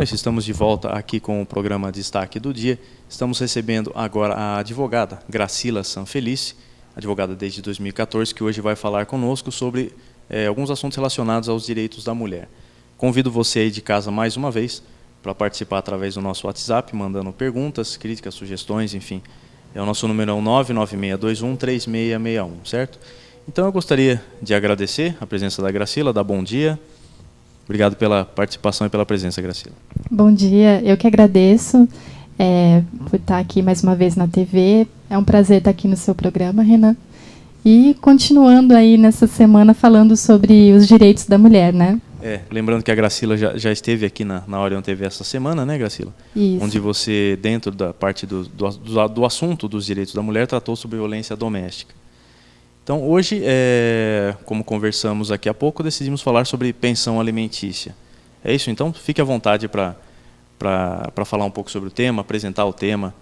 nós estamos de volta aqui com o programa Destaque do Dia. Estamos recebendo agora a advogada Gracila Sanfelice, advogada desde 2014, que hoje vai falar conosco sobre alguns assuntos relacionados aos direitos da mulher. Convido você aí de casa mais uma vez para participar através do nosso WhatsApp, mandando perguntas, críticas, sugestões, enfim. O nosso número é 996213661, certo? Então eu gostaria de agradecer a presença da Gracila, dar bom dia. Obrigado pela participação e pela presença, Gracila. Bom dia, eu que agradeço por estar aqui mais uma vez na TV. É um prazer estar aqui no seu programa, Renan. E continuando aí nessa semana falando sobre os direitos da mulher, né? Lembrando que a Gracila já esteve aqui na Orion TV essa semana, né, Gracila? Isso. Onde você, dentro da parte do assunto dos direitos da mulher, tratou sobre violência doméstica. Então, hoje, como conversamos aqui há pouco, decidimos falar sobre pensão alimentícia. É isso? Então, fique à vontade para falar um pouco sobre o tema, apresentar o tema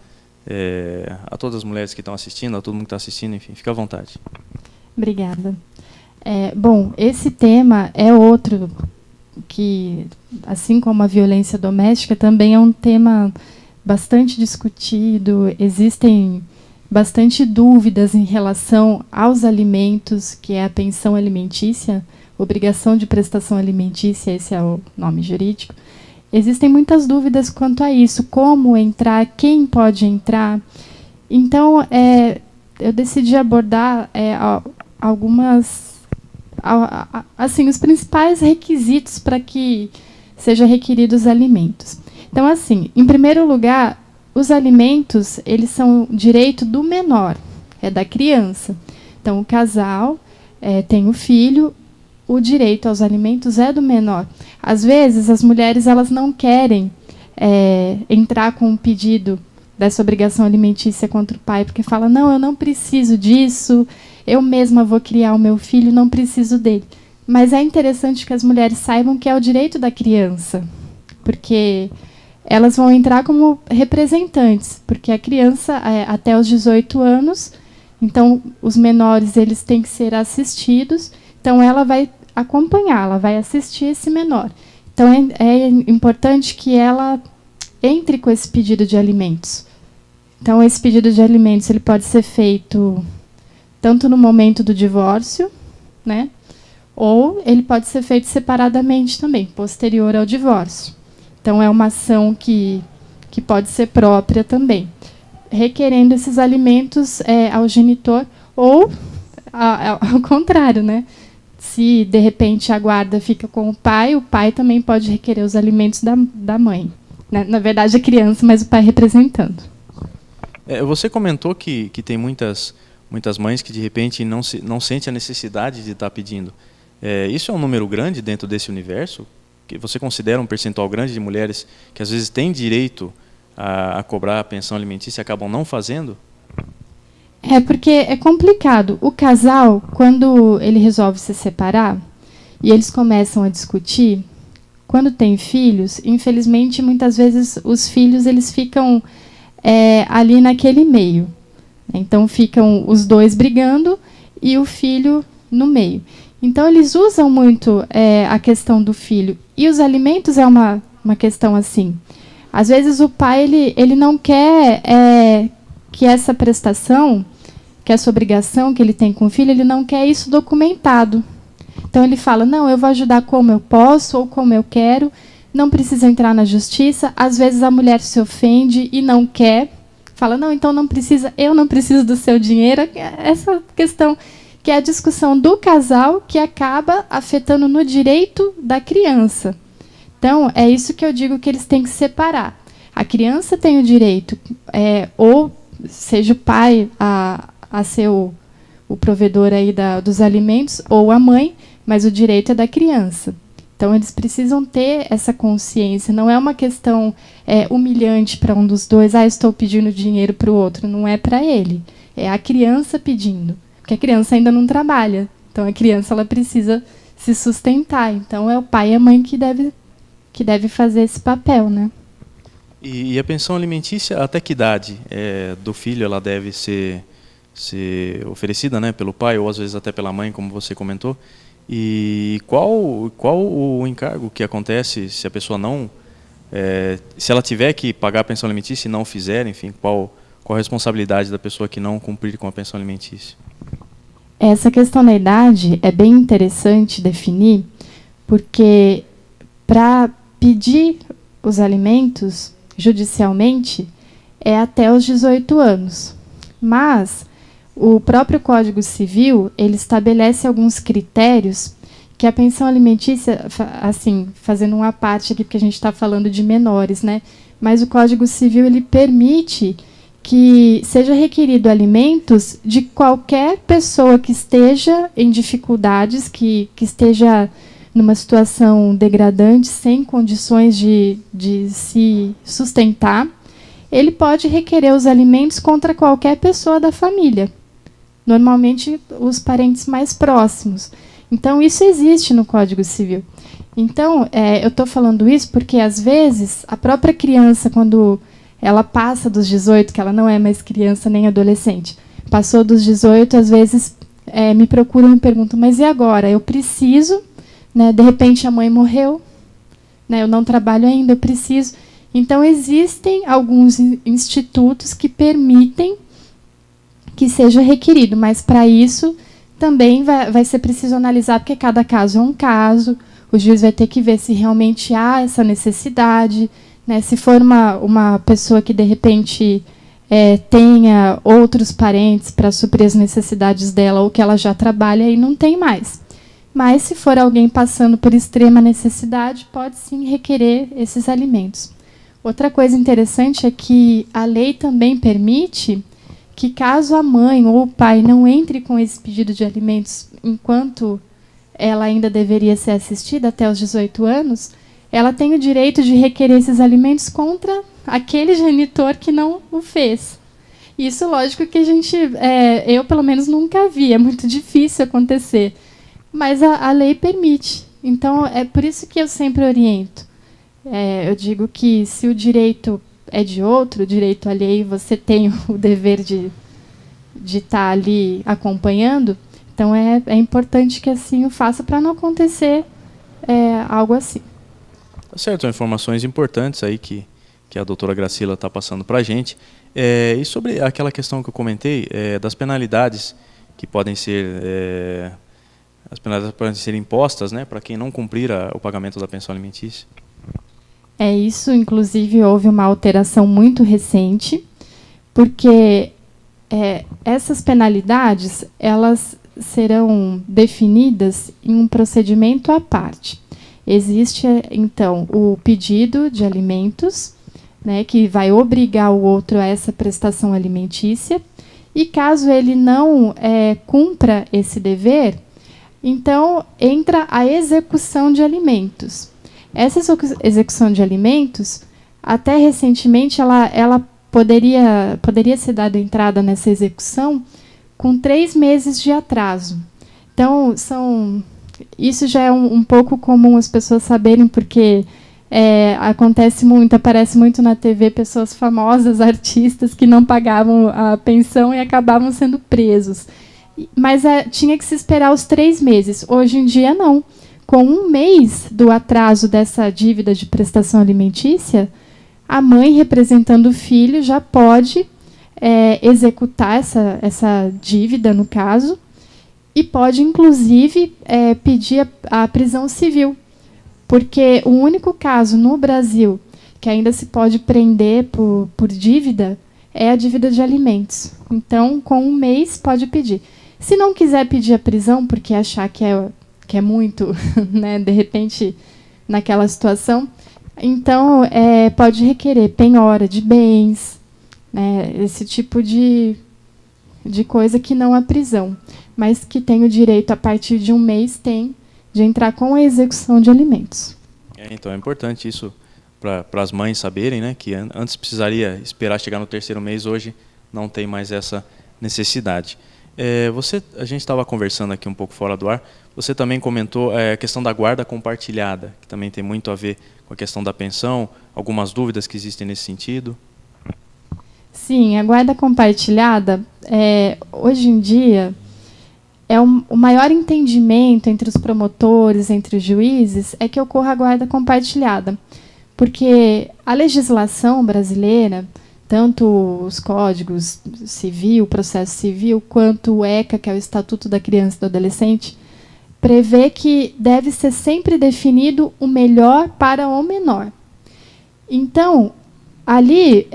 a todas as mulheres que estão assistindo, a todo mundo que está assistindo, enfim, fique à vontade. Obrigada. Bom, esse tema é outro que, assim como a violência doméstica, também é um tema bastante discutido. Existem bastante dúvidas em relação aos alimentos, que é a pensão alimentícia, obrigação de prestação alimentícia, esse é o nome jurídico. Existem muitas dúvidas quanto a isso, como entrar, quem pode entrar. Então, eu decidi abordar os principais requisitos para que sejam requeridos alimentos. Então, assim, em primeiro lugar, os alimentos, eles são direito do menor, da criança. Então, o casal tem o filho, o direito aos alimentos é do menor. Às vezes, as mulheres elas não querem entrar com um pedido dessa obrigação alimentícia contra o pai, porque fala, não, eu não preciso disso, eu mesma vou criar o meu filho, não preciso dele. Mas é interessante que as mulheres saibam que é o direito da criança, porque elas vão entrar como representantes, porque a criança, até os 18 anos, então os menores eles têm que ser assistidos, então ela vai acompanhar, ela vai assistir esse menor. Então é importante que ela entre com esse pedido de alimentos. Então esse pedido de alimentos ele pode ser feito tanto no momento do divórcio, né, ou ele pode ser feito separadamente também, posterior ao divórcio. Então, é uma ação que pode ser própria também, requerendo esses alimentos ao genitor, ou ao contrário, né? Se, de repente, a guarda fica com o pai também pode requerer os alimentos da mãe. Né? Na verdade, a criança, mas o pai representando. Você comentou que tem muitas mães que, de repente, não sentem a necessidade de estar pedindo. Isso é um número grande dentro desse universo? Que você considera um percentual grande de mulheres que às vezes têm direito a cobrar a pensão alimentícia e acabam não fazendo? Porque é complicado. O casal, quando ele resolve se separar e eles começam a discutir, quando tem filhos, infelizmente, muitas vezes os filhos eles ficam ali naquele meio. Então, ficam os dois brigando e o filho no meio. Então, eles usam muito a questão do filho. E os alimentos é uma questão assim. Às vezes, o pai ele não quer que essa prestação, que essa obrigação que ele tem com o filho, ele não quer isso documentado. Então, ele fala, não, eu vou ajudar como eu posso ou como eu quero, não precisa entrar na justiça. Às vezes, a mulher se ofende e não quer. Fala, não, então não precisa, eu não preciso do seu dinheiro. Essa questão que é a discussão do casal que acaba afetando no direito da criança. Então, é isso que eu digo que eles têm que separar. A criança tem o direito, ou seja o pai a ser o provedor aí dos alimentos, ou a mãe, mas o direito é da criança. Então, eles precisam ter essa consciência. Não é uma questão humilhante para um dos dois, estou pedindo dinheiro para o outro. Não é para ele, é a criança pedindo. Porque a criança ainda não trabalha. Então, a criança ela precisa se sustentar. Então, é o pai e a mãe que deve fazer esse papel, né? E a pensão alimentícia, até que idade do filho ela deve ser oferecida, né, pelo pai ou às vezes até pela mãe, como você comentou? E qual o encargo que acontece se a pessoa Se ela tiver que pagar a pensão alimentícia e não fizer, enfim, qual a responsabilidade da pessoa que não cumprir com a pensão alimentícia? Essa questão da idade é bem interessante definir, porque para pedir os alimentos judicialmente é até os 18 anos. Mas o próprio Código Civil, ele estabelece alguns critérios que a pensão alimentícia, assim, fazendo uma parte aqui, porque a gente está falando de menores, né? Mas o Código Civil, ele permite que seja requerido alimentos de qualquer pessoa que esteja em dificuldades, que esteja numa situação degradante, sem condições de se sustentar. Ele pode requerer os alimentos contra qualquer pessoa da família, normalmente os parentes mais próximos. Então, isso existe no Código Civil. Então, eu estou falando isso porque, às vezes, a própria criança, quando ela passa dos 18, que ela não é mais criança nem adolescente, passou dos 18, às vezes me procuram e me perguntam, mas e agora? Eu preciso, né, de repente a mãe morreu, né, eu não trabalho ainda, eu preciso. Então, existem alguns institutos que permitem que seja requerido, mas para isso também vai ser preciso analisar, porque cada caso é um caso, o juiz vai ter que ver se realmente há essa necessidade, né, se for uma pessoa que, de repente, tenha outros parentes para suprir as necessidades dela, ou que ela já trabalha e não tem mais. Mas, se for alguém passando por extrema necessidade, pode sim requerer esses alimentos. Outra coisa interessante é que a lei também permite que, caso a mãe ou o pai não entre com esse pedido de alimentos enquanto ela ainda deveria ser assistida até os 18 anos, ela tem o direito de requerer esses alimentos contra aquele genitor que não o fez. Isso, lógico, que eu pelo menos nunca vi, é muito difícil acontecer, mas a lei permite. Então, é por isso que eu sempre oriento. Eu digo que, se o direito é de outro, o direito alheio, você tem o dever de estar ali acompanhando. Então, é importante que assim o faça para não acontecer algo assim. Tá certo, são informações importantes aí que a doutora Gracila está passando para a gente. E sobre aquela questão que eu comentei, das penalidades que podem ser, as penalidades podem ser impostas, né, para quem não cumprir o pagamento da pensão alimentícia. Isso, inclusive, houve uma alteração muito recente, porque essas penalidades, elas serão definidas em um procedimento à parte. Existe, então, o pedido de alimentos, né, que vai obrigar o outro a essa prestação alimentícia, e caso ele não cumpra esse dever, então entra a execução de alimentos. Essa execução de alimentos, até recentemente, ela poderia ser dada entrada nessa execução com 3 meses de atraso. Então, isso já é um pouco comum as pessoas saberem, porque acontece muito, aparece muito na TV pessoas famosas, artistas, que não pagavam a pensão e acabavam sendo presos. Mas tinha que se esperar os 3 meses. Hoje em dia, não. Com 1 mês do atraso dessa dívida de prestação alimentícia, a mãe, representando o filho, já pode executar essa dívida, no caso, e pode, inclusive, pedir a prisão civil. Porque o único caso no Brasil que ainda se pode prender por dívida é a dívida de alimentos. Então, com 1 mês, pode pedir. Se não quiser pedir a prisão, porque achar que é muito, né, de repente, naquela situação, então pode requerer penhora de bens, né, esse tipo de coisa que não a prisão, mas que tem o direito, a partir de 1 mês, de entrar com a execução de alimentos. Então é importante isso para as mães saberem, né, que antes precisaria esperar chegar no 3º mês, hoje não tem mais essa necessidade. A gente estava conversando aqui um pouco fora do ar, você também comentou a questão da guarda compartilhada, que também tem muito a ver com a questão da pensão, algumas dúvidas que existem nesse sentido. Sim, a guarda compartilhada, hoje em dia, o maior entendimento entre os promotores, entre os juízes, é que ocorra a guarda compartilhada. Porque a legislação brasileira, tanto os códigos civil, processo civil, quanto o ECA, que é o Estatuto da Criança e do Adolescente, prevê que deve ser sempre definido o melhor para o menor. Então, ali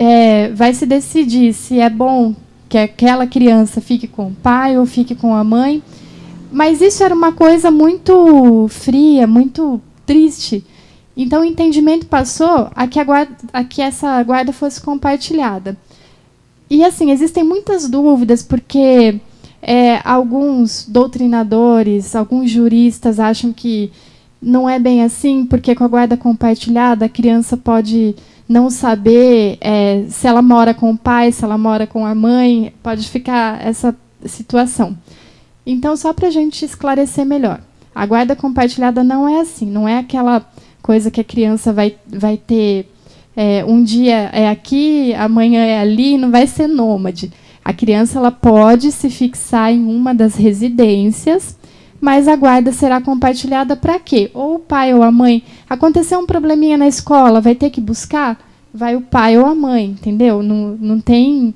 vai se decidir se é bom que aquela criança fique com o pai ou fique com a mãe. Mas isso era uma coisa muito fria, muito triste. Então, o entendimento passou a que essa guarda fosse compartilhada. E, assim, existem muitas dúvidas, porque alguns doutrinadores, alguns juristas acham que não é bem assim, porque com a guarda compartilhada a criança pode não saber se ela mora com o pai, se ela mora com a mãe, pode ficar essa situação. Então, só para a gente esclarecer melhor, a guarda compartilhada não é assim, não é aquela coisa que a criança vai ter, um dia é aqui, amanhã é ali, não vai ser nômade. A criança ela pode se fixar em uma das residências, mas a guarda será compartilhada para quê? Ou o pai ou a mãe. Aconteceu um probleminha na escola, vai ter que buscar? Vai o pai ou a mãe, entendeu? Não tem...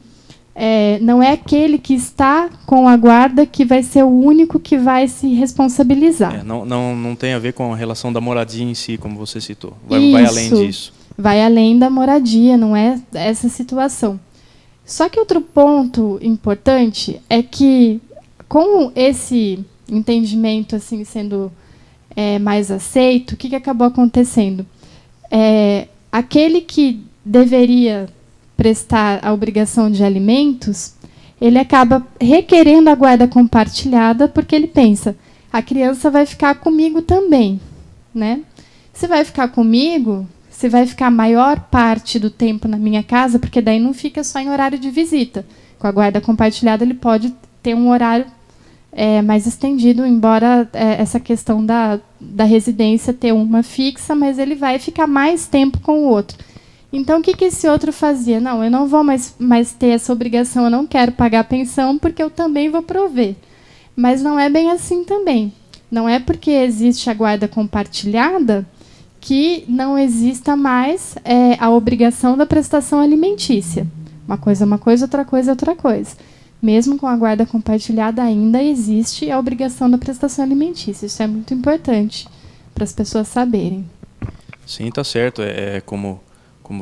não é aquele que está com a guarda que vai ser o único que vai se responsabilizar. Não tem a ver com a relação da moradia em si, como você citou. Vai além disso. Vai além da moradia, não é essa situação. Só que outro ponto importante é que, com esse entendimento assim sendo mais aceito, o que acabou acontecendo? Aquele que deveria prestar a obrigação de alimentos, ele acaba requerendo a guarda compartilhada, porque ele pensa, a criança vai ficar comigo também, né? Se vai ficar comigo, se vai ficar a maior parte do tempo na minha casa, porque daí não fica só em horário de visita. Com a guarda compartilhada, ele pode ter um horário mais estendido, embora essa questão da residência ter uma fixa, mas ele vai ficar mais tempo com o outro. Então, o que esse outro fazia? Não, eu não vou mais ter essa obrigação, eu não quero pagar pensão, porque eu também vou prover. Mas não é bem assim também. Não é porque existe a guarda compartilhada que não exista mais a obrigação da prestação alimentícia. Uma coisa é uma coisa, outra coisa é outra coisa. Mesmo com a guarda compartilhada, ainda existe a obrigação da prestação alimentícia. Isso é muito importante para as pessoas saberem. Sim, está certo. Como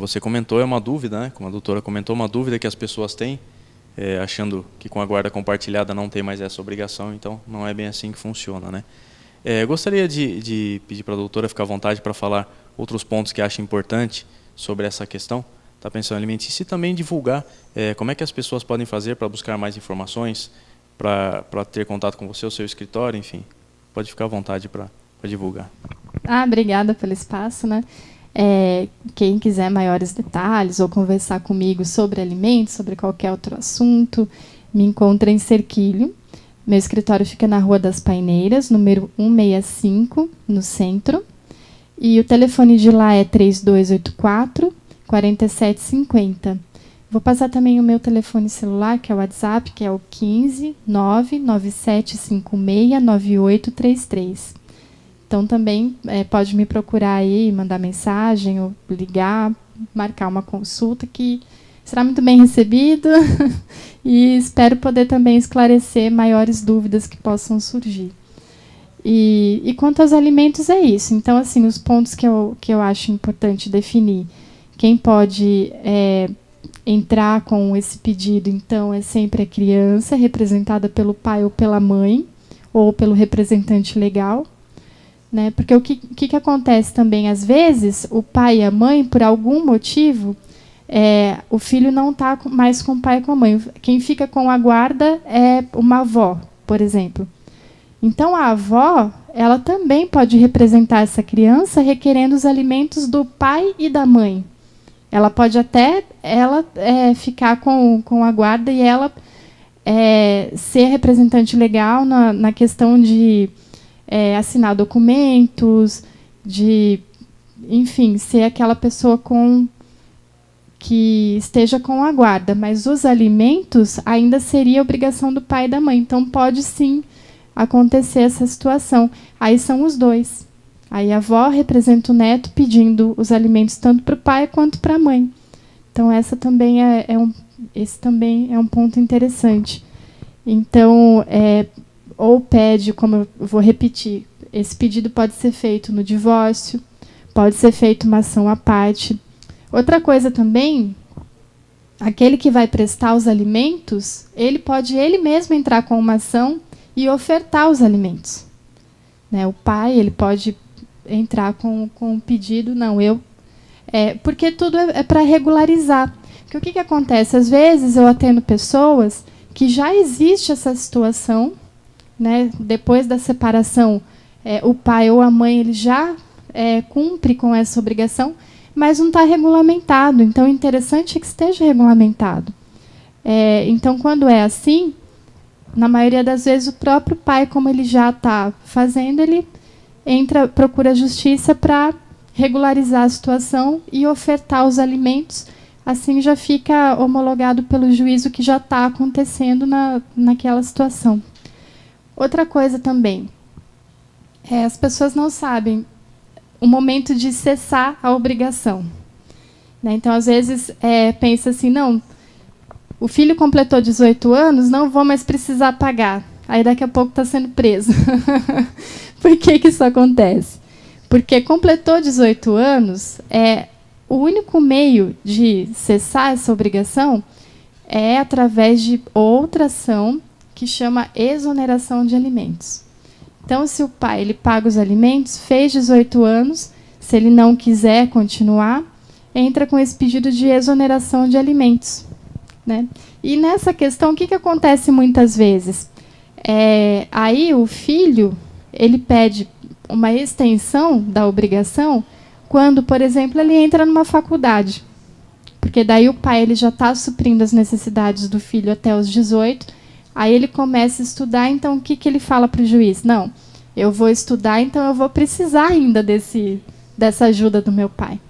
você comentou, é uma dúvida, né? Como a doutora comentou, uma dúvida que as pessoas têm, achando que com a guarda compartilhada não tem mais essa obrigação, então não é bem assim que funciona, né? Gostaria de pedir para a doutora ficar à vontade para falar outros pontos que acha importante sobre essa questão da pensão alimentícia e também divulgar como é que as pessoas podem fazer para buscar mais informações, para ter contato com você, o seu escritório, enfim. Pode ficar à vontade para divulgar. Obrigada pelo espaço, né? Quem quiser maiores detalhes ou conversar comigo sobre alimentos, sobre qualquer outro assunto, me encontra em Cerquilho. Meu escritório fica na Rua das Paineiras, número 165, no centro. E o telefone de lá é 3284-4750. Vou passar também o meu telefone celular, que é o WhatsApp, que é o 15-99756-9833. Então, também pode me procurar aí, mandar mensagem, ou ligar, marcar uma consulta, que será muito bem recebido e espero poder também esclarecer maiores dúvidas que possam surgir. E quanto aos alimentos, é isso. Então, assim, os pontos que eu acho importante definir. Quem pode entrar com esse pedido, então, é sempre a criança, representada pelo pai ou pela mãe, ou pelo representante legal. Né? Porque o que acontece também, às vezes, o pai e a mãe, por algum motivo, o filho não está mais com o pai e com a mãe. Quem fica com a guarda é uma avó, por exemplo. Então, a avó, ela também pode representar essa criança requerendo os alimentos do pai e da mãe. Ela pode até ficar com a guarda e ela ser representante legal na questão de assinar documentos, de, enfim, ser aquela pessoa que esteja com a guarda, mas os alimentos ainda seria obrigação do pai e da mãe. Então, pode sim acontecer essa situação. Aí são os dois. Aí a avó representa o neto pedindo os alimentos tanto para o pai quanto para a mãe. Então esse também é um ponto interessante. Então, ou pede, como eu vou repetir, esse pedido pode ser feito no divórcio, pode ser feito uma ação à parte. Outra coisa também, aquele que vai prestar os alimentos, ele pode ele mesmo entrar com uma ação e ofertar os alimentos. Né? O pai, ele pode entrar com um pedido, porque tudo é para regularizar. Porque o que acontece? Às vezes eu atendo pessoas que já existe essa situação, né? Depois da separação, o pai ou a mãe ele já cumpre com essa obrigação, mas não está regulamentado. Então, o interessante é que esteja regulamentado. Então, quando é assim, na maioria das vezes, o próprio pai, como ele já está fazendo, ele procura a justiça para regularizar a situação e ofertar os alimentos. Assim já fica homologado pelo juízo que já está acontecendo naquela situação. Outra coisa também, as pessoas não sabem o momento de cessar a obrigação. Né? Então, às vezes, pensa assim, não, o filho completou 18 anos, não vou mais precisar pagar. Aí, daqui a pouco, está sendo preso. Por que isso acontece? Porque completou 18 anos, o único meio de cessar essa obrigação é através de outra ação que chama exoneração de alimentos. Então, se o pai ele paga os alimentos, fez 18 anos, se ele não quiser continuar, entra com esse pedido de exoneração de alimentos. Né? E nessa questão, o que acontece muitas vezes? Aí o filho ele pede uma extensão da obrigação quando, por exemplo, ele entra numa faculdade. Porque daí o pai ele já está suprindo as necessidades do filho até os 18, aí ele começa a estudar, então o que ele fala para o juiz? Não, eu vou estudar, então eu vou precisar ainda dessa ajuda do meu pai.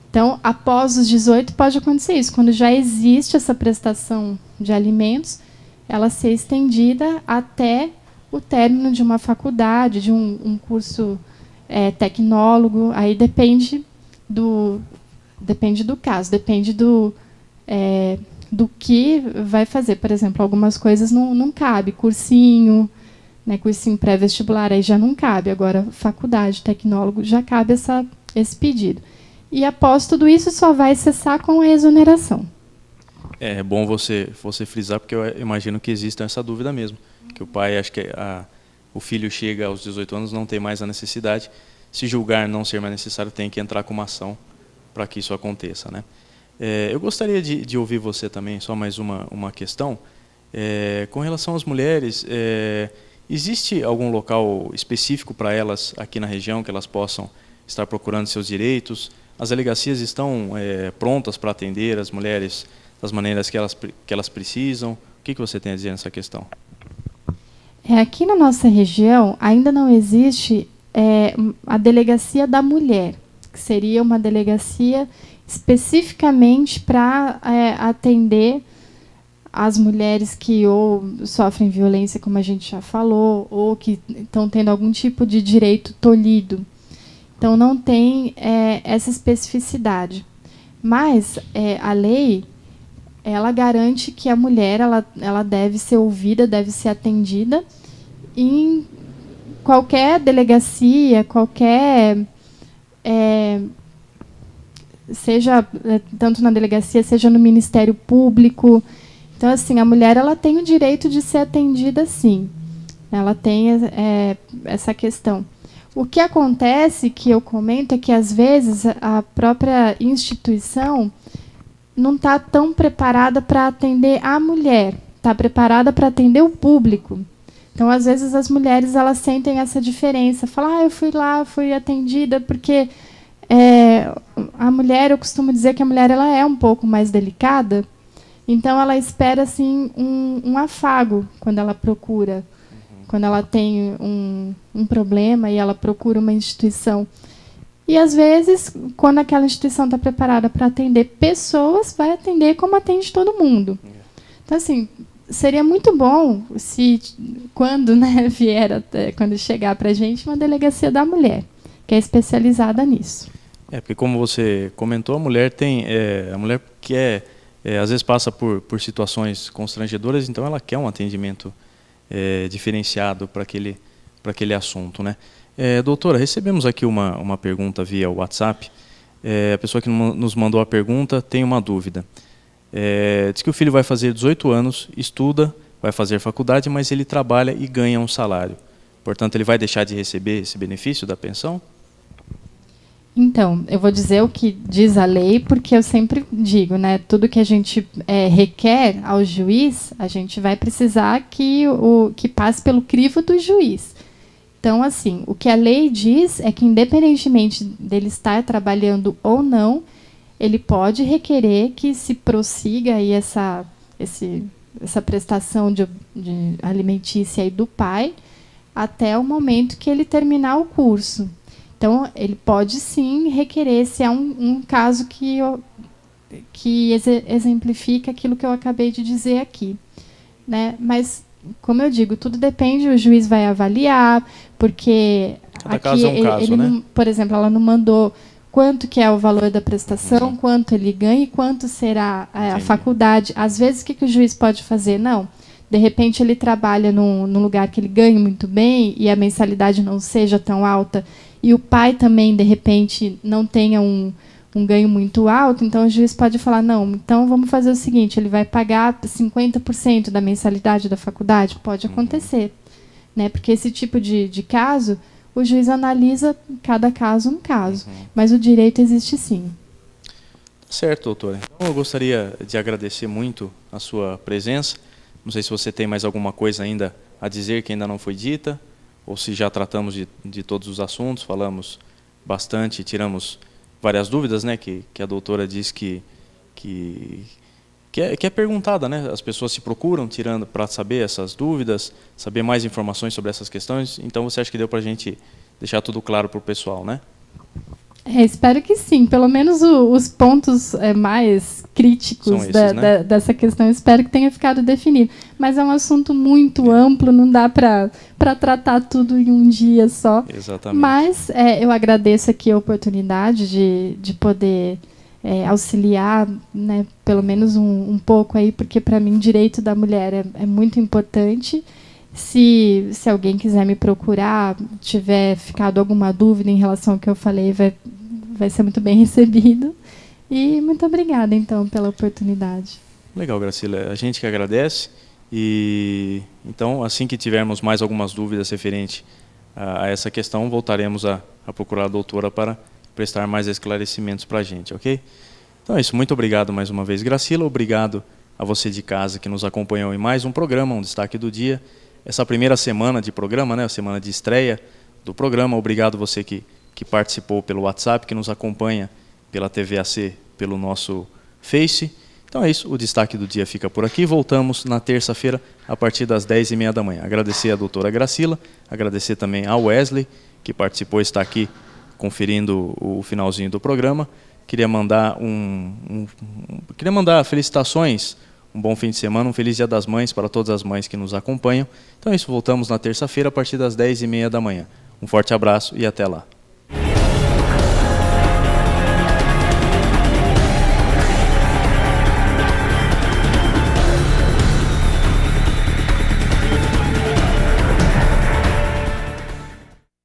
Então, após os 18 pode acontecer isso. Quando já existe essa prestação de alimentos, ela ser estendida até o término de uma faculdade, de um curso tecnólogo. Aí depende do caso, depende do que vai fazer. Por exemplo, algumas coisas não cabe. Cursinho, né, cursinho pré-vestibular, aí já não cabe. Agora, faculdade, tecnólogo, já cabe esse pedido. E após tudo isso, só vai cessar com a exoneração. É bom você frisar, porque eu imagino que exista essa dúvida mesmo. Que o pai, acho que o filho chega aos 18 anos, não tem mais a necessidade. Se julgar não ser mais necessário, tem que entrar com uma ação para que isso aconteça. Né? Eu gostaria de ouvir você também, só mais uma questão. Com relação às mulheres, existe algum local específico para elas aqui na região, que elas possam estar procurando seus direitos? As delegacias estão prontas para atender as mulheres das maneiras que elas precisam? O que você tem a dizer nessa questão? Aqui na nossa região ainda não existe a delegacia da mulher, que seria uma delegacia especificamente para atender as mulheres que ou sofrem violência, como a gente já falou, ou que estão tendo algum tipo de direito tolhido. Então, não tem essa especificidade. Mas a lei ela garante que a mulher ela deve ser ouvida, deve ser atendida em qualquer delegacia, seja tanto na delegacia, seja no Ministério Público. Então, assim, a mulher ela tem o direito de ser atendida, sim. Ela tem essa questão. O que acontece, que eu comento, é que, às vezes, a própria instituição não está tão preparada para atender a mulher, está preparada para atender o público. Então, às vezes, as mulheres elas sentem essa diferença. Falam, eu fui lá, fui atendida, porque a mulher, eu costumo dizer que a mulher ela é um pouco mais delicada, então ela espera assim, um afago quando ela procura. Quando ela tem um problema e ela procura uma instituição. E, às vezes, quando aquela instituição está preparada para atender pessoas, vai atender como atende todo mundo. Então, assim, seria muito bom se, quando chegar para a gente, uma delegacia da mulher. que é especializada nisso. Porque como você comentou, a mulher quer, às vezes passa por situações constrangedoras, então ela quer um atendimento diferenciado para aquele assunto, né? Doutora, recebemos aqui uma pergunta via WhatsApp. A pessoa que nos mandou a pergunta tem uma dúvida. Diz que o filho vai fazer 18 anos, estuda, vai fazer faculdade, mas ele trabalha e ganha um salário. Portanto, ele vai deixar de receber esse benefício da pensão? Então, eu vou dizer o que diz a lei, porque eu sempre digo, né, tudo que a gente requer ao juiz, a gente vai precisar que passe pelo crivo do juiz. Então, assim, o que a lei diz é que, independentemente dele estar trabalhando ou não, ele pode requerer que se prossiga aí essa prestação de alimentícia aí do pai até o momento que ele terminar o curso. Então, ele pode sim requerer, se é um caso que exemplifica aquilo que eu acabei de dizer aqui, né? Mas, como eu digo, tudo depende, o juiz vai avaliar, porque cada aqui caso é um caso, né? não, por exemplo, ela não mandou quanto que é o valor da prestação, quanto ele ganha e quanto será a faculdade. Às vezes, o que o juiz pode fazer? Não. De repente, ele trabalha num lugar que ele ganha muito bem e a mensalidade não seja tão alta, e o pai também, de repente, não tenha um ganho muito alto, então o juiz pode falar, não, então vamos fazer o seguinte, ele vai pagar 50% da mensalidade da faculdade? Pode acontecer, né? Porque esse tipo de caso, o juiz analisa cada caso um caso, mas o direito existe sim. Certo, doutora. Então, eu gostaria de agradecer muito a sua presença. Não sei se você tem mais alguma coisa ainda a dizer que ainda não foi dita, ou se já tratamos de todos os assuntos, falamos bastante, tiramos várias dúvidas, né, que a doutora diz que é perguntada, né? As pessoas se procuram tirando para saber essas dúvidas, saber mais informações sobre essas questões. Então, você acha que deu para a gente deixar tudo claro para o pessoal, né? Espero que sim. Pelo menos os pontos mais críticos esses, né? dessa questão, espero que tenha ficado definido. Mas é um assunto muito amplo, não dá para tratar tudo em um dia só. Exatamente. Mas eu agradeço aqui a oportunidade de poder auxiliar, né, pelo menos um pouco aí, porque para mim o direito da mulher é muito importante. Se alguém quiser me procurar, tiver ficado alguma dúvida em relação ao que eu falei, vai ser muito bem recebido. E muito obrigada, então, pela oportunidade. Legal, Gracila. A gente que agradece. E então, assim que tivermos mais algumas dúvidas referente a essa questão, voltaremos a procurar a doutora para prestar mais esclarecimentos para a gente, ok? Então é isso. Muito obrigado mais uma vez, Gracila. Obrigado a você de casa que nos acompanhou em mais um programa, um destaque do dia. Essa primeira semana de programa, né, a semana de estreia do programa. Obrigado você que participou pelo WhatsApp, que nos acompanha pela TVAC, pelo nosso Face. Então é isso, o destaque do dia fica por aqui. Voltamos na terça-feira, a partir das 10h30 da manhã. Agradecer a doutora Gracila, agradecer também ao Wesley, que participou e está aqui conferindo o finalzinho do programa. Queria mandar felicitações, um bom fim de semana, um feliz Dia das Mães para todas as mães que nos acompanham. Então é isso, voltamos na terça-feira a partir das 10h30 da manhã. Um forte abraço e até lá.